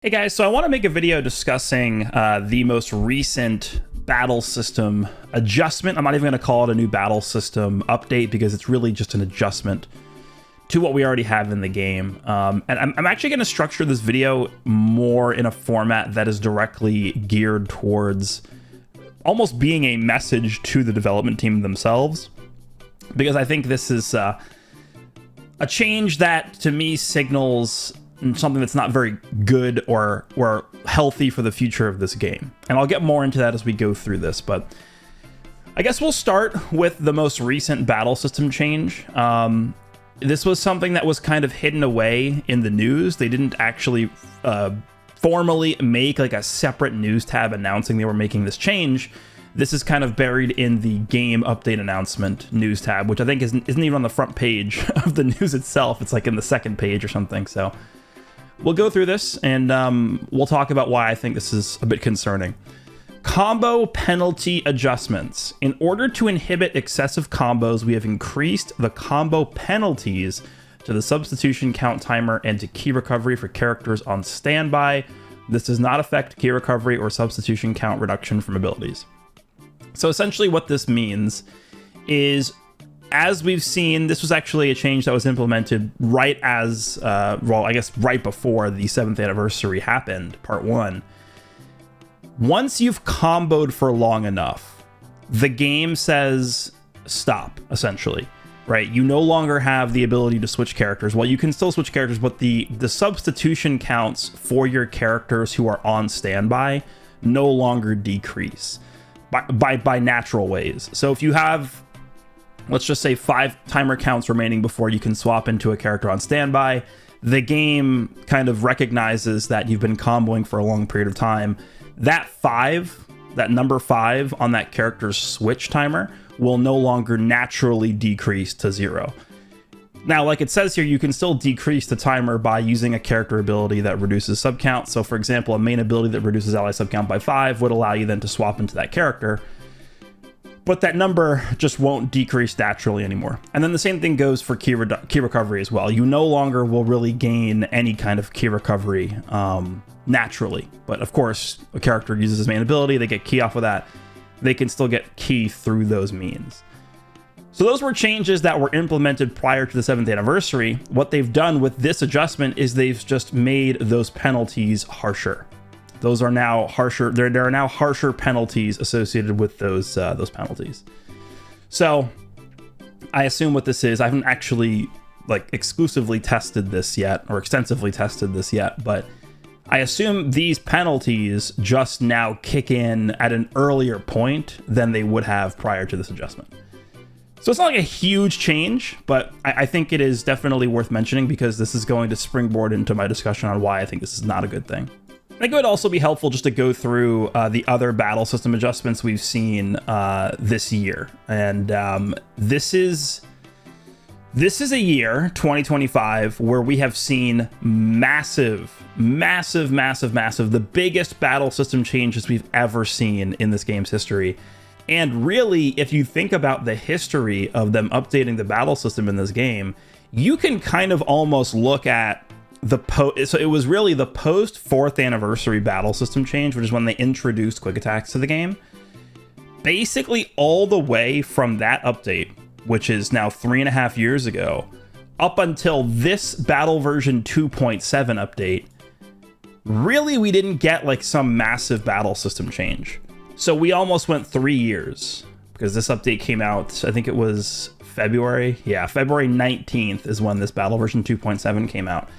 Hey guys, so I want to make a video discussing the most recent battle system adjustment. I'm not even going to call it a new battle system update because it's really just an adjustment to what we already have in the game. And I'm actually going to structure this video more in a format that is directly geared towards almost being a message to the development team themselves, because I think this is a change that to me signals something that's not very good or healthy for the future of this game. And I'll get more into that as we go through this, but I guess we'll start with the most recent battle system change. This was something that was kind of hidden away in the news. They didn't actually formally make like a separate news tab announcing they were making this change. This is kind of buried in the game update announcement news tab, which I think isn't even on the front page of the news itself. It's like in the second page or something. So we'll go through this and we'll talk about why I think this is a bit concerning. Combo penalty adjustments. In order to inhibit excessive combos, we have increased the combo penalties to the substitution count timer and to key recovery for characters on standby. This does not affect key recovery or substitution count reduction from abilities. So essentially what this means is, as we've seen, this was actually a change that was implemented right as, well, I guess right before the 7th anniversary happened, part 1. Once you've comboed for long enough, the game says stop, essentially, right? You no longer have the ability to switch characters. Well, you can still switch characters, but the substitution counts for your characters who are on standby no longer decrease by natural ways. So if you have, let's just say 5 timer counts remaining before you can swap into a character on standby, the game kind of recognizes that you've been comboing for a long period of time. That number 5 on that character's switch timer will no longer naturally decrease to 0. Now, like it says here, you can still decrease the timer by using a character ability that reduces sub count. So for example, a main ability that reduces ally sub count by 5 would allow you then to swap into that character, but that number just won't decrease naturally anymore. And then the same thing goes for key recovery as well. You no longer will really gain any kind of key recovery naturally. But of course, a character uses his main ability, they get key off of that. They can still get key through those means. So those were changes that were implemented prior to the 7th anniversary. What they've done with this adjustment is they've just made those penalties harsher. Those are now harsher. There are now harsher penalties associated with those penalties. So I assume what this is, I haven't actually like exclusively tested this yet or extensively tested this yet, but I assume these penalties just now kick in at an earlier point than they would have prior to this adjustment. So it's not like a huge change, but I think it is definitely worth mentioning because this is going to springboard into my discussion on why I think this is not a good thing. I think it would also be helpful just to go through the other battle system adjustments we've seen this year. And this is a year, 2025, where we have seen massive, the biggest battle system changes we've ever seen in this game's history. And really, if you think about the history of them updating the battle system in this game, you can kind of almost look at so it was really the post 4th anniversary battle system change, which is when they introduced quick attacks to the game. Basically all the way from that update, which is now 3.5 years ago, up until this battle version 2.7 update, really we didn't get like some massive battle system change. So we almost went 3 years because this update came out, I think it was February. Yeah, February 19th is when this battle version 2.7 came out.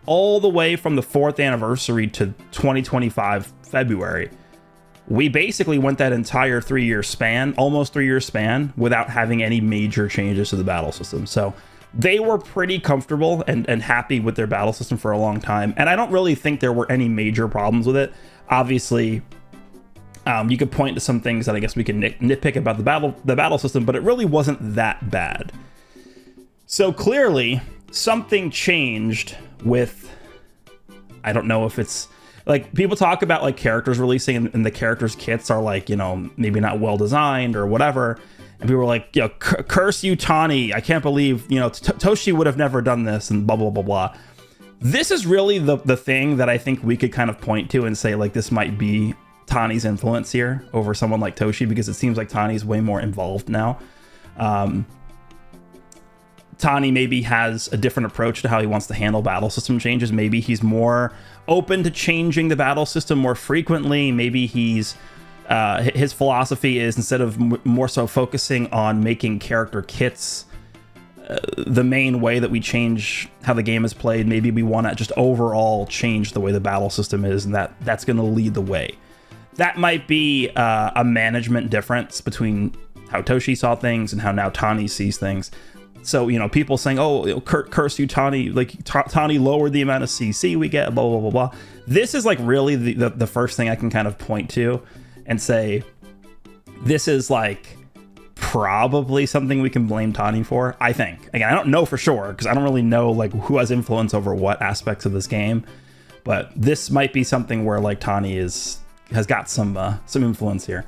All the way from the 4th anniversary to 2025 February, we basically went that entire 3-year span, almost 3-year span, without having any major changes to the battle system. So they were pretty comfortable and happy with their battle system for a long time. And I don't really think there were any major problems with it. Obviously, you could point to some things that I guess we can nitpick about the battle system, but it really wasn't that bad. So clearly, something changed with, I don't know if it's, like, people talk about like characters releasing and the characters' kits are like, you know, maybe not well designed or whatever. And people were like, you know, curse you, Tawny. I can't believe, you know, Toshi would have never done this and blah, blah, blah, blah. This is really the thing that I think we could kind of point to and say, like, this might be Tani's influence here over someone like Toshi, because it seems like Tani's way more involved now. Tani maybe has a different approach to how he wants to handle battle system changes. Maybe he's more open to changing the battle system more frequently. Maybe he's his philosophy is, instead of more so focusing on making character kits the main way that we change how the game is played, maybe we want to just overall change the way the battle system is, and that's going to lead the way. That might be a management difference between how Toshi saw things and how now Tani sees things. So, you know, people saying, oh, curse you, Tani, like Tani lowered the amount of CC we get, blah, blah, blah, blah. This is like really the first thing I can kind of point to and say, this is like probably something we can blame Tani for, I think. Again, I don't know for sure, because I don't really know like who has influence over what aspects of this game, but this might be something where like Tani has got some influence here.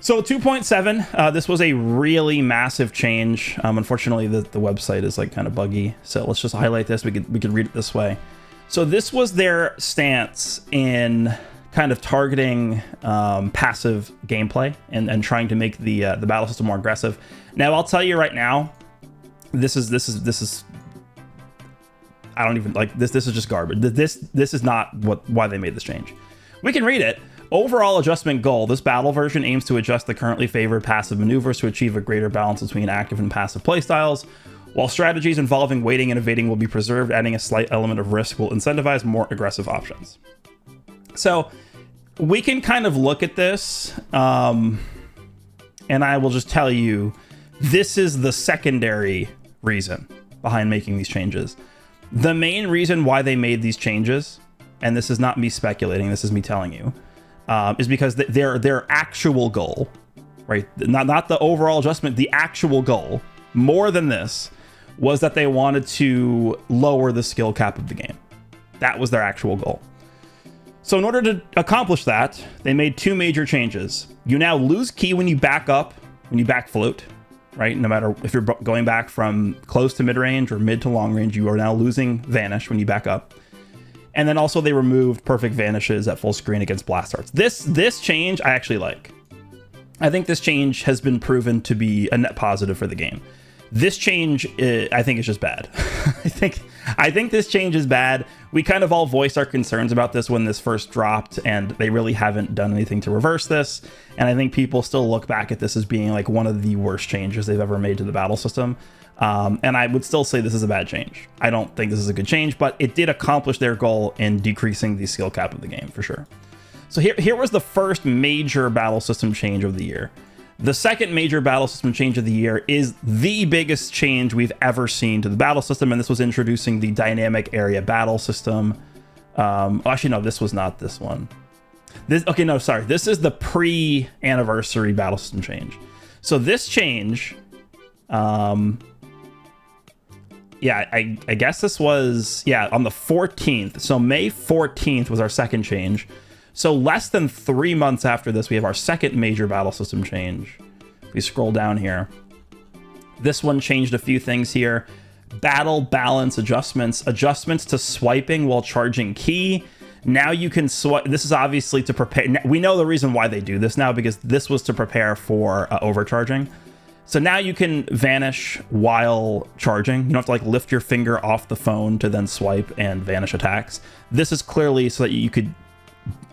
So 2.7, this was a really massive change. Unfortunately, the website is like kind of buggy, so let's just highlight this. We could read it this way. So this was their stance in kind of targeting passive gameplay and trying to make the battle system more aggressive. Now, I'll tell you right now, this is I don't even like this. This is just garbage. This is not why they made this change. We can read it. Overall adjustment goal. This battle version aims to adjust the currently favored passive maneuvers to achieve a greater balance between active and passive playstyles. While strategies involving waiting and evading will be preserved, adding a slight element of risk will incentivize more aggressive options. So we can kind of look at this, and I will just tell you, this is the secondary reason behind making these changes. The main reason why they made these changes, and this is not me speculating, this is me telling you, is because their actual goal, right? Not the overall adjustment, the actual goal, more than this, was that they wanted to lower the skill cap of the game. That was their actual goal. So in order to accomplish that, they made two major changes. You now lose ki when you back up, when you back float, right? No matter if you're going back from close to mid-range or mid to long range, you are now losing vanish when you back up. And then also they removed perfect vanishes at full screen against blast darts. This change I actually like. I think this change has been proven to be a net positive for the game. This change, I think, is just bad. I think this change is bad. We kind of all voiced our concerns about this when this first dropped, and they really haven't done anything to reverse this. And I think people still look back at this as being like one of the worst changes they've ever made to the battle system. And I would still say this is a bad change. I don't think this is a good change, but it did accomplish their goal in decreasing the skill cap of the game for sure. So here was the first major battle system change of the year. The second major battle system change of the year is the biggest change we've ever seen to the battle system, and this was introducing the dynamic area battle system. Actually, no, this was not this one. This is the pre-anniversary battle system change. So this change, I guess this was, on the 14th. So May 14th was our second change. So less than 3 months after this, we have our second major battle system change. If we scroll down here, this one changed a few things here. Battle balance adjustments to swiping while charging ki. Now you can swipe. This is obviously to prepare. We know the reason why they do this now, because this was to prepare for overcharging. So now you can vanish while charging. You don't have to like lift your finger off the phone to then swipe and vanish attacks. This is clearly so that you could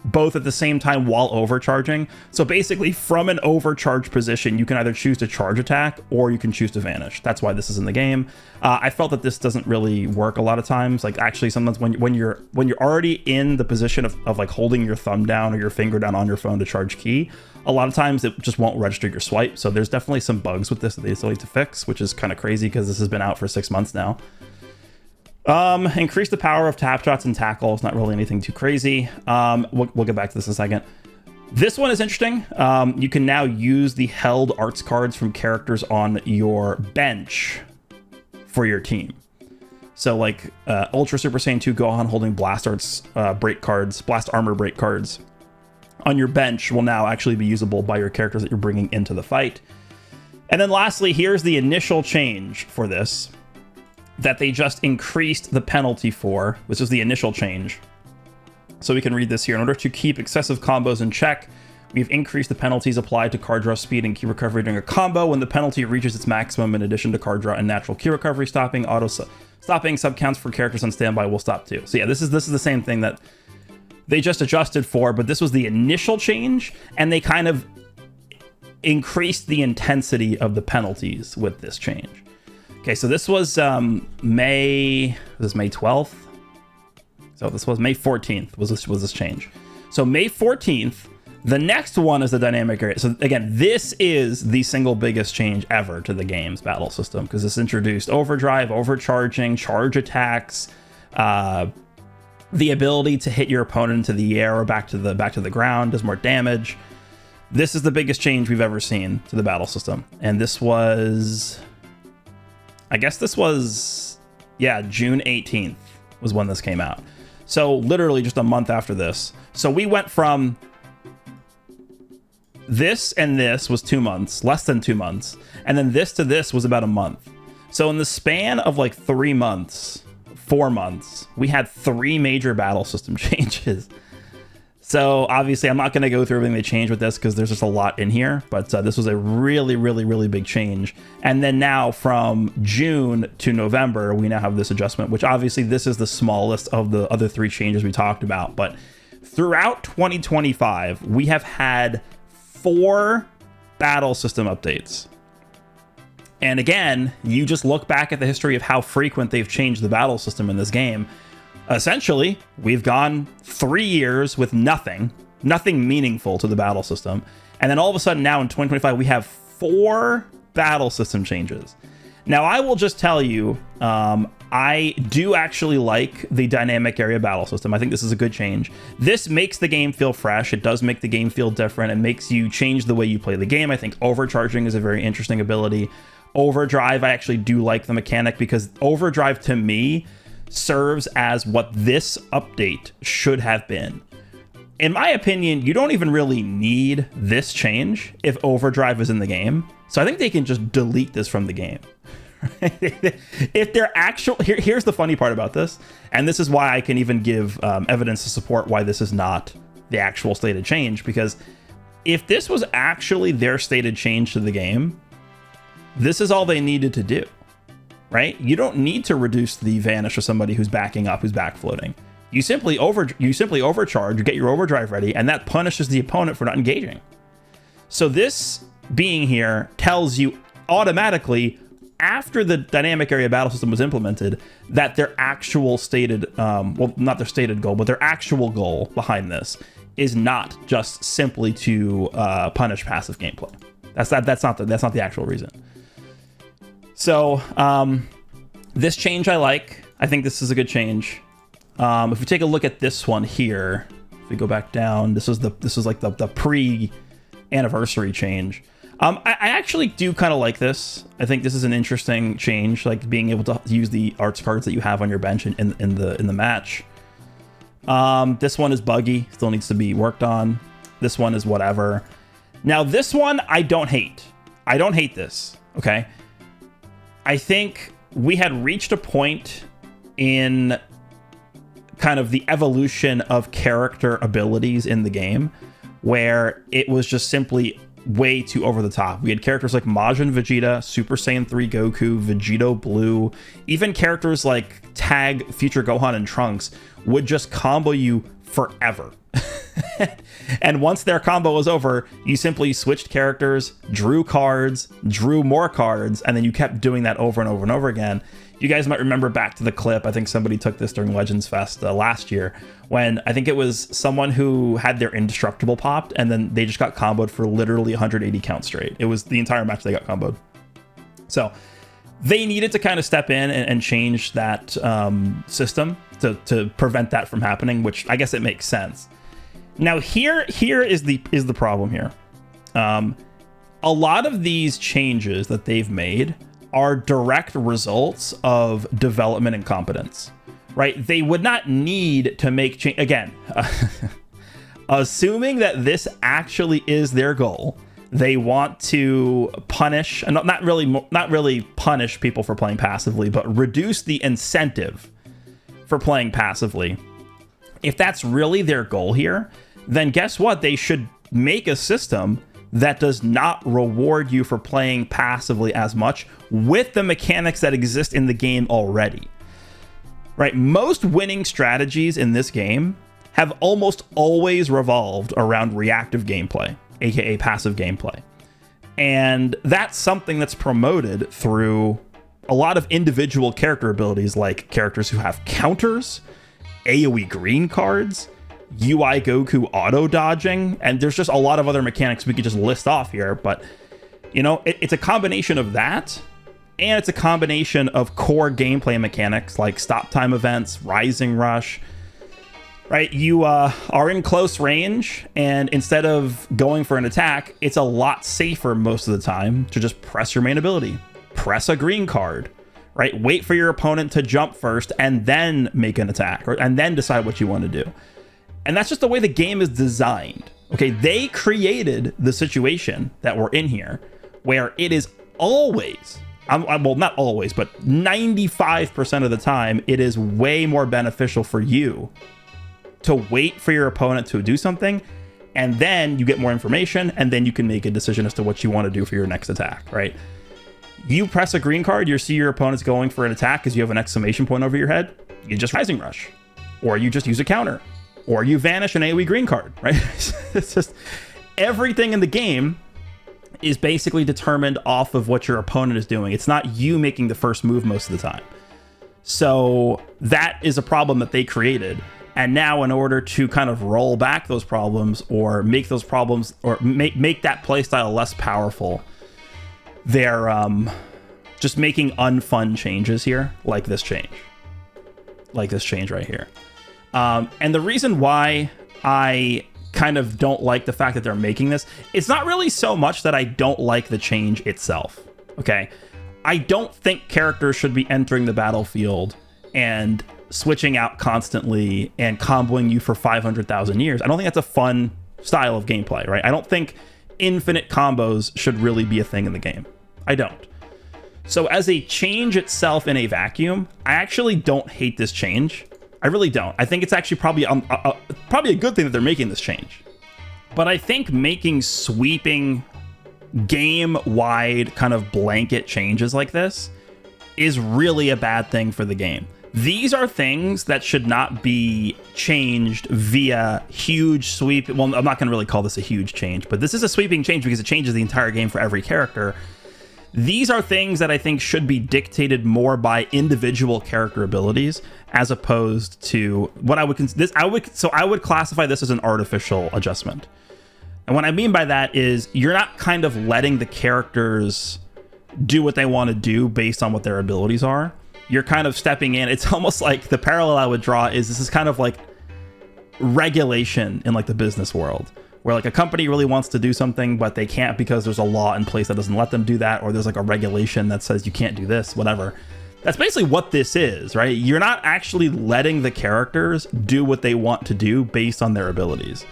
both at the same time while overcharging. So basically from an overcharged position, you can either choose to charge attack or you can choose to vanish. That's why this is in the game. I felt that this doesn't really work a lot of times. Like actually sometimes when you're already in the position of like holding your thumb down or your finger down on your phone to charge ki, a lot of times it just won't register your swipe. So there's definitely some bugs with this that they still need to fix, which is kind of crazy because this has been out for 6 months now. Increase the power of tap shots and tackle. It's not really anything too crazy. We'll get back to this in a second. This one is interesting. You can now use the held arts cards from characters on your bench for your team. So like Ultra Super Saiyan 2 Gohan holding blast arts break cards, blast armor break cards on your bench will now actually be usable by your characters that you're bringing into the fight. And then lastly, here's the initial change for this. that they just increased the penalty for. This is the initial change. So we can read this here. In order to keep excessive combos in check, we've increased the penalties applied to card draw speed and key recovery during a combo when the penalty reaches its maximum. In addition to card draw and natural key recovery stopping, stopping sub counts for characters on standby will stop too. So yeah, this is the same thing that they just adjusted for, but this was the initial change, and they kind of increased the intensity of the penalties with this change. Okay, so this was May 12th. So this was May 14th was this change. So May 14th, the next one is the dynamic area. So again, this is the single biggest change ever to the game's battle system, because this introduced overdrive, overcharging, charge attacks, the ability to hit your opponent into the air or back to the ground, does more damage. This is the biggest change we've ever seen to the battle system. And this was, I guess this was, yeah, June 18th was when this came out. So literally just a month after this. So we went from this and this was 2 months, less than 2 months. And then this to this was about a month. So in the span of like 3 months, 4 months, we had 3 major battle system changes. So obviously I'm not going to go through everything they changed with this because there's just a lot in here, but this was a really, really, really big change. And then now from June to November, we now have this adjustment, which obviously this is the smallest of the other 3 changes we talked about. But throughout 2025, we have had 4 battle system updates. And again, you just look back at the history of how frequent they've changed the battle system in this game. Essentially, we've gone 3 years with nothing meaningful to the battle system. And then all of a sudden now in 2025, we have 4 battle system changes. Now, I will just tell you, I do actually like the dynamic area battle system. I think this is a good change. This makes the game feel fresh. It does make the game feel different. It makes you change the way you play the game. I think overcharging is a very interesting ability. Overdrive, I actually do like the mechanic, because overdrive to me serves as what this update should have been. In my opinion, you don't even really need this change if overdrive is in the game. So I think they can just delete this from the game. If they're actual, here's the funny part about this, and this is why I can even give evidence to support why this is not the actual stated change, because if this was actually their stated change to the game, this is all they needed to do, right? You don't need to reduce the vanish of somebody who's backing up, who's backfloating. You simply overcharge, you get your overdrive ready, and that punishes the opponent for not engaging. So this being here tells you automatically, after the dynamic area battle system was implemented, that their actual stated, well, not their stated goal, but their actual goal behind this is not just simply to punish passive gameplay. That's not the actual reason. So this change I like. I think this is a good change. If we take a look at this one here, if we go back down, this is like the pre-anniversary change. I actually do kind of like this. I think this is an interesting change, like being able to use the arts cards that you have on your bench in the match. This one is buggy, still needs to be worked on. This one is whatever. Now this one I don't hate. I don't hate this. Okay. I think we had reached a point in kind of the evolution of character abilities in the game where it was just simply way too over the top. We had characters like Majin Vegeta, Super Saiyan 3 Goku, Vegito Blue, even characters like Tag, Future Gohan, and Trunks would just combo you forever. And once their combo was over, you simply switched characters, drew cards, drew more cards, and then you kept doing that over and over and over again. You guys might remember back to the clip, I think somebody took this during Legends Fest last year, when I think it was someone who had their indestructible popped, and then they just got comboed for literally 180 count straight. It was the entire match they got comboed. So they needed to kind of step in and change that system to prevent that from happening, which I guess it makes sense. Now here is the problem here. A lot of these changes that they've made are direct results of development and competence, right? They would not need to make change again. Assuming that this actually is their goal, They want to punish, and not really punish people for playing passively, but reduce the incentive for playing passively. If that's really their goal here, then guess what? They should make a system that does not reward you for playing passively as much with the mechanics that exist in the game already. Right? Most winning strategies in this game have almost always revolved around reactive gameplay, aka passive gameplay. And that's something that's promoted through a lot of individual character abilities, like characters who have counters, AoE green cards, UI Goku auto dodging, and there's just a lot of other mechanics we could just list off here. But, you know, it's a combination of that, and it's a combination of core gameplay mechanics like stop time events, rising rush. Right, you are in close range, and instead of going for an attack, it's a lot safer most of the time to just press your main ability, press a green card, right? Wait for your opponent to jump first, and then make an attack, and then decide what you want to do. And that's just the way the game is designed. Okay, they created the situation that we're in here, where it is always, well, not always, but 95% of the time, it is way more beneficial for you to wait for your opponent to do something, and then you get more information, and then you can make a decision as to what you want to do for your next attack, right? You press a green card, you see your opponent's going for an attack because you have an exclamation point over your head, you just rising rush, or you just use a counter, or you vanish an AoE green card, right? It's just everything in the game is basically determined off of what your opponent is doing. It's not you making the first move most of the time. So that is a problem that they created. And now, in order to kind of roll back those problems, or make those problems, or make that playstyle less powerful, they're just making unfun changes here, like this change right here. And the reason why I kind of don't like the fact that they're making this, it's not really so much that I don't like the change itself. Okay, I don't think characters should be entering the battlefield and switching out constantly and comboing you for 500,000 years. I don't think that's a fun style of gameplay, right? I don't think infinite combos should really be a thing in the game. I don't. So as a change itself in a vacuum, I actually don't hate this change. I really don't. I think it's actually probably a good thing that they're making this change. But I think making sweeping game-wide kind of blanket changes like this is really a bad thing for the game. These are things that should not be changed via huge sweep. Well, I'm not going to really call this a huge change, but this is a sweeping change because it changes the entire game for every character. These are things that I think should be dictated more by individual character abilities, as opposed to what I would consider. I would classify this as an artificial adjustment. And what I mean by that is you're not kind of letting the characters do what they want to do based on what their abilities are. You're kind of stepping in. It's almost like the parallel I would draw is this is kind of like regulation in like the business world, where like a company really wants to do something, but they can't because there's a law in place that doesn't let them do that, or there's like a regulation that says you can't do this, whatever. That's basically what this is, right? You're not actually letting the characters do what they want to do based on their abilities.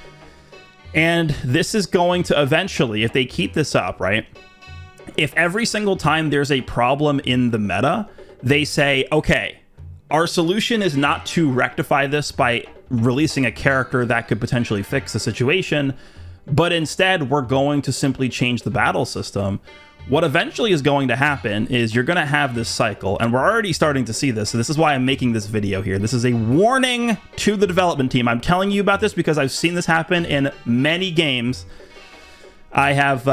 And this is going to eventually, if they keep this up, right? If every single time there's a problem in the meta, they say, okay, our solution is not to rectify this by releasing a character that could potentially fix the situation, but instead we're going to simply change the battle system. What eventually is going to happen is you're going to have this cycle, and we're already starting to see this. So this is why I'm making this video here. This is a warning to the development team. I'm telling you about this because I've seen this happen in many games. I have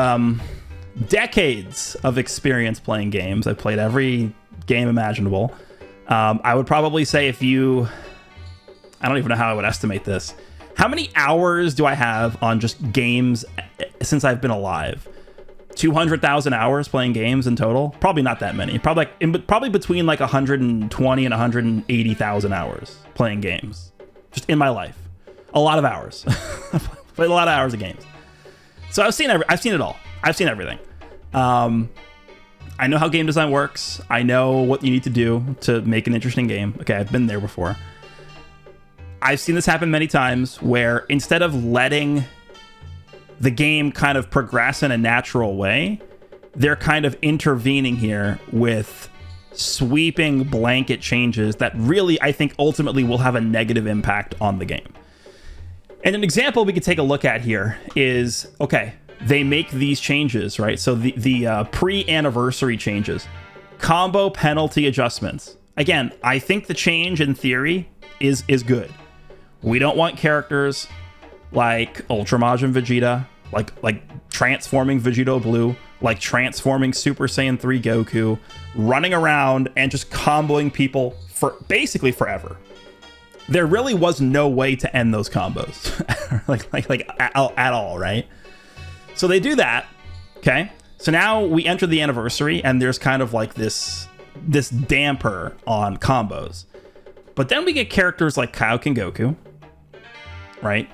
decades of experience playing games. I've played every game imaginable. I would probably say I don't even know how I would estimate this. How many hours do I have on just games since I've been alive? 200,000 hours playing games in total? Probably not that many. Probably between like 120 and 180,000 hours playing games just in my life. A lot of hours. I've played a lot of hours of games. So I've seen it all. I've seen everything. I know how game design works. I know what you need to do to make an interesting game. Okay, I've been there before. I've seen this happen many times where instead of letting the game kind of progress in a natural way, they're kind of intervening here with sweeping blanket changes that really, I think, ultimately will have a negative impact on the game. And an example we could take a look at here is, okay, they make these changes, right? So the pre-anniversary changes, combo penalty adjustments. Again, I think the change in theory is good. We don't want characters like Ultra Majin Vegeta, like transforming Vegito Blue, like transforming Super Saiyan 3 Goku, running around and just comboing people for basically forever. There really was no way to end those combos, at all, right? So they do that, okay? So now we enter the anniversary, and there's kind of like this damper on combos. But then we get characters like Kaioken Goku, right?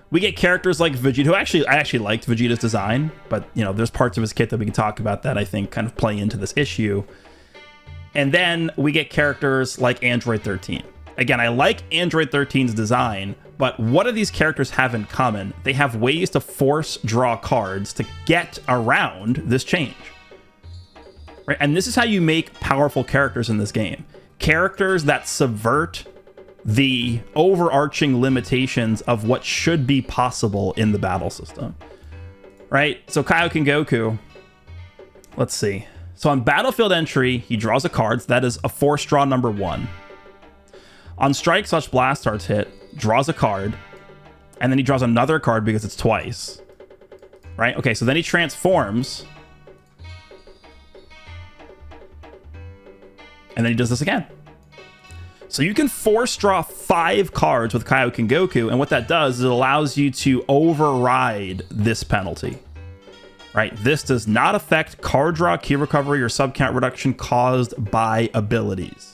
We get characters like Vegeta, I actually liked Vegeta's design, but, you know, there's parts of his kit that we can talk about that I think kind of play into this issue. And then we get characters like Android 13. Again, I like Android 13's design, but what do these characters have in common? They have ways to force draw cards to get around this change. Right? And this is how you make powerful characters in this game. Characters that subvert the overarching limitations of what should be possible in the battle system. Right? So Kaioken Goku, let's see. So on battlefield entry, he draws a card. So that is a force draw number 1. On strike/blast starts hit, draws a card, and then he draws another card because it's twice. Right? Okay, so then he transforms. And then he does this again. So you can force draw 5 cards with Kaioken Goku, and what that does is it allows you to override this penalty. Right? This does not affect card draw, key recovery, or sub-count reduction caused by abilities.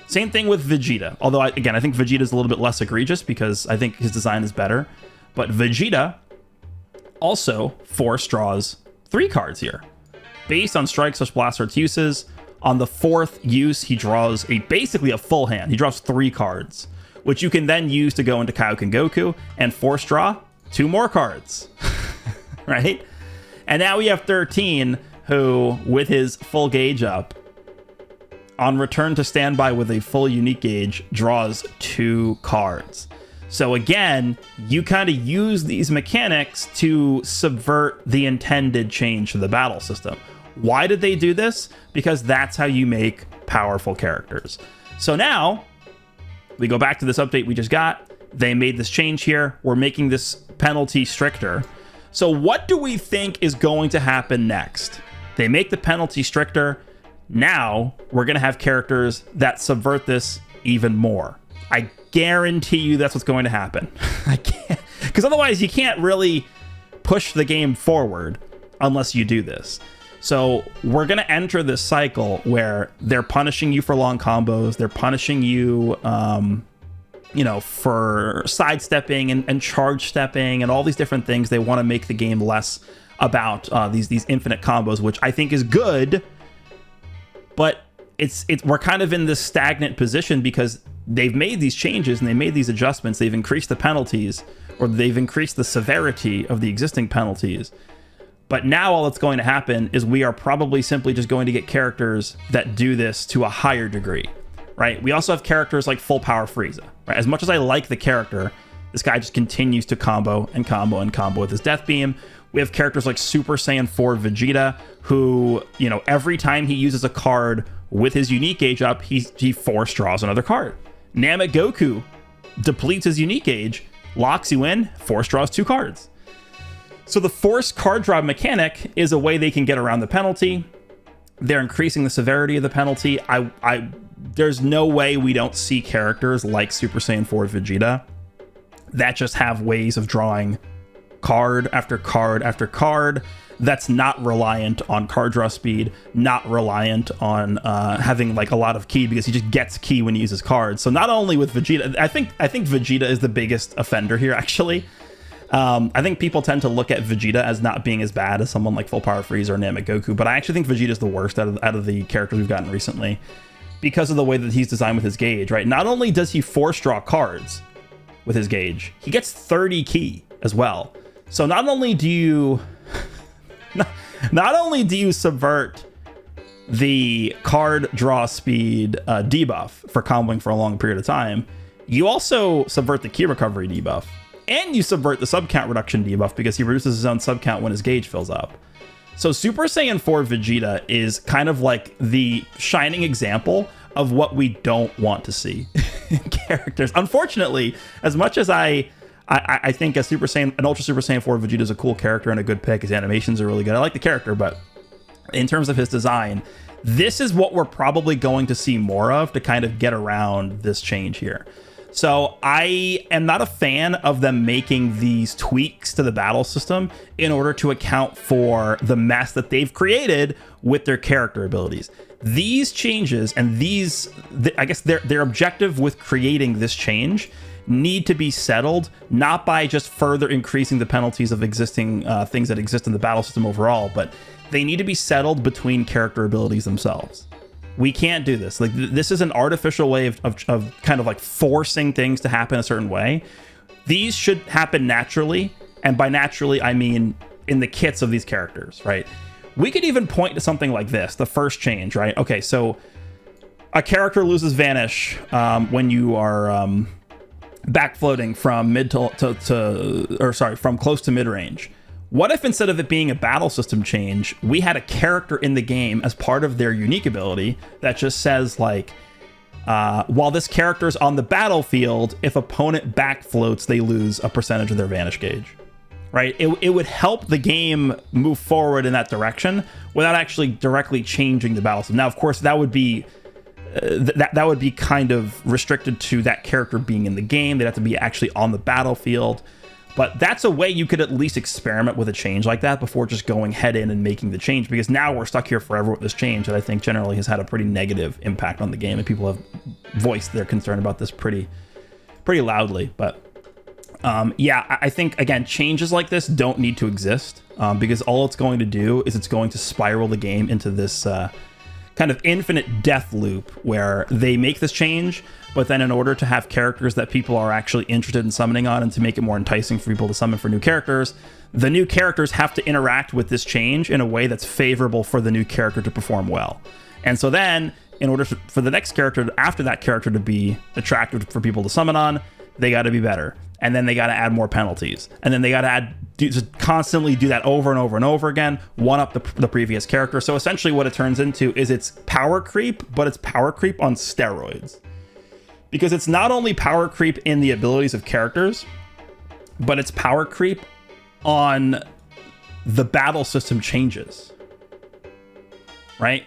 Same thing with Vegeta. Although, again, I think Vegeta is a little bit less egregious because I think his design is better. But Vegeta also force draws 3 cards here. Based on strike/blast starts uses, on the 4th use, he draws basically a full hand. He draws 3 cards, which you can then use to go into Kaioken Goku and force draw 2 more cards. Right? And now we have 13, who, with his full gauge up, on return to standby with a full unique gauge, draws 2 cards. So again, you kind of use these mechanics to subvert the intended change to the battle system. Why did they do this? Because that's how you make powerful characters. So now, we go back to this update we just got. They made this change here. We're making this penalty stricter. So what do we think is going to happen next? They make the penalty stricter. Now, we're going to have characters that subvert this even more. I guarantee you that's what's going to happen. I can't, because otherwise you can't really push the game forward unless you do this. So we're going to enter this cycle where they're punishing you for long combos. They're punishing you, for sidestepping and charge stepping and all these different things. They want to make the game less about these infinite combos, which I think is good. But we're kind of in this stagnant position because they've made these changes and they made these adjustments. They've increased the penalties, or they've increased the severity of the existing penalties. But now all that's going to happen is we are probably simply just going to get characters that do this to a higher degree, right? We also have characters like Full Power Frieza, right? As much as I like the character, this guy just continues to combo and combo and combo with his Death Beam. We have characters like Super Saiyan 4 Vegeta, who, every time he uses a card with his unique gauge up, he force draws another card. Namek Goku depletes his unique gauge, locks you in, force draws 2 cards. So the force card draw mechanic is a way they can get around the penalty. They're increasing the severity of the penalty. There's no way we don't see characters like Super Saiyan 4 Vegeta that just have ways of drawing card after card after card that's not reliant on card draw speed, not reliant on having like a lot of ki, because he just gets ki when he uses cards. So not only with Vegeta, I think Vegeta is the biggest offender here, actually. I think people tend to look at Vegeta as not being as bad as someone like Full Power Frieza or Namek Goku, but I actually think Vegeta is the worst out of the characters we've gotten recently because of the way that he's designed with his gauge, right? Not only does he force draw cards with his gauge, he gets 30 ki as well. So not only do you not only do you subvert the card draw speed debuff for comboing for a long period of time, you also subvert the key recovery debuff, and you subvert the sub count reduction debuff because he reduces his own sub count when his gauge fills up. So Super Saiyan 4 Vegeta is kind of like the shining example of what we don't want to see in characters. Unfortunately, as much as I think an Ultra Super Saiyan 4 Vegeta is a cool character and a good pick, his animations are really good. I like the character, but in terms of his design, this is what we're probably going to see more of to kind of get around this change here. So I am not a fan of them making these tweaks to the battle system in order to account for the mess that they've created with their character abilities. These changes and I guess their objective with creating this change need to be settled, not by just further increasing the penalties of existing things that exist in the battle system overall, but they need to be settled between character abilities themselves. We can't do this. Like, this is an artificial way of kind of like forcing things to happen a certain way. These should happen naturally, and by naturally I mean in the kits of these characters, right? We could even point to something like this, the first change, right? Okay, so a character loses Vanish when you are backfloating from from close to mid range. What if instead of it being a battle system change, we had a character in the game as part of their unique ability that just says like, while this character is on the battlefield, if opponent backfloats, they lose a percentage of their Vanish gauge, right? It would help the game move forward in that direction without actually directly changing the battle system. Now, of course, that would be that would be kind of restricted to that character being in the game. They'd have to be actually on the battlefield. But that's a way you could at least experiment with a change like that before just going head in and making the change, because now we're stuck here forever with this change that I think generally has had a pretty negative impact on the game, and people have voiced their concern about this pretty loudly. But yeah, I think, again, changes like this don't need to exist because all it's going to do is it's going to spiral the game into this kind of infinite death loop where they make this change, but then in order to have characters that people are actually interested in summoning on and to make it more enticing for people to summon for new characters, the new characters have to interact with this change in a way that's favorable for the new character to perform well. And so then, in order for the next character after that character to be attractive for people to summon on, they got to be better. And then they got to add more penalties. And then they got to just constantly do that over and over and over again, one up the previous character. So essentially what it turns into is it's power creep, but it's power creep on steroids. Because it's not only power creep in the abilities of characters, but it's power creep on the battle system changes. Right?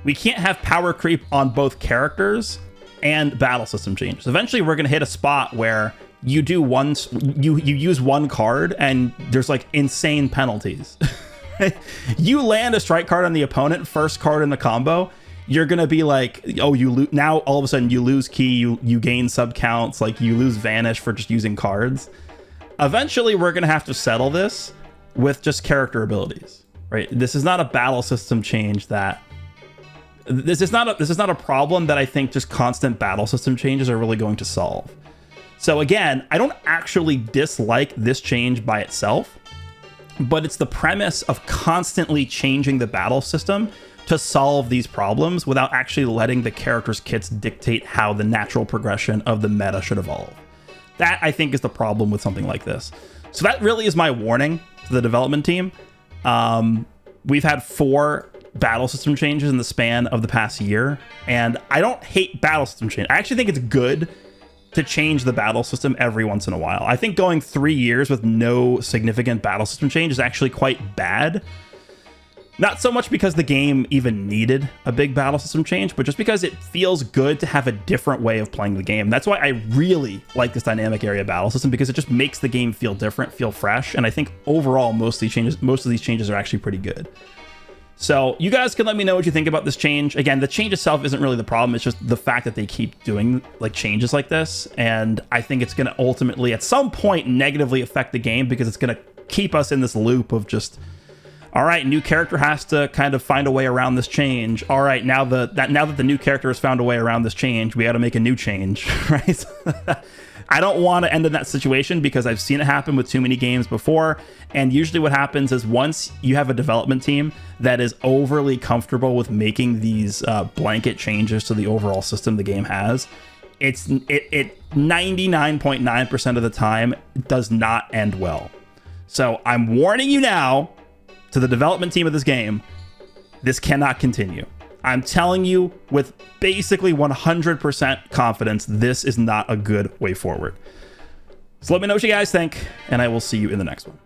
We can't have power creep on both characters and battle system changes. Eventually we're going to hit a spot where you do you use one card and there's like insane penalties. You land a strike card on the opponent, first card in the combo, you're going to be like, oh, now all of a sudden you lose key, you gain sub counts, like you lose Vanish for just using cards. Eventually we're going to have to settle this with just character abilities, right? This is not a battle system change this is not a problem that I think just constant battle system changes are really going to solve. So again, I don't actually dislike this change by itself, but it's the premise of constantly changing the battle system to solve these problems without actually letting the characters' kits dictate how the natural progression of the meta should evolve. That, I think, is the problem with something like this. So that really is my warning to the development team. We've had 4 battle system changes in the span of the past year, and I don't hate battle system change. I actually think it's good to change the battle system every once in a while. I think going 3 years with no significant battle system change is actually quite bad. Not so much because the game even needed a big battle system change, but just because it feels good to have a different way of playing the game. That's why I really like this dynamic area battle system, because it just makes the game feel different, feel fresh, and I think overall most of these changes are actually pretty good. So you guys can let me know what you think about this change. Again, the change itself isn't really the problem. It's just the fact that they keep doing like changes like this. And I think it's going to ultimately at some point negatively affect the game, because it's going to keep us in this loop of just, all right, new character has to kind of find a way around this change. All right, now that the new character has found a way around this change, we got to make a new change, right? I don't want to end in that situation because I've seen it happen with too many games before. And usually what happens is once you have a development team that is overly comfortable with making these blanket changes to the overall system the game has, it 99.9% of the time does not end well. So I'm warning you now, to the development team of this game, this cannot continue. I'm telling you with basically 100% confidence, this is not a good way forward. So let me know what you guys think, and I will see you in the next one.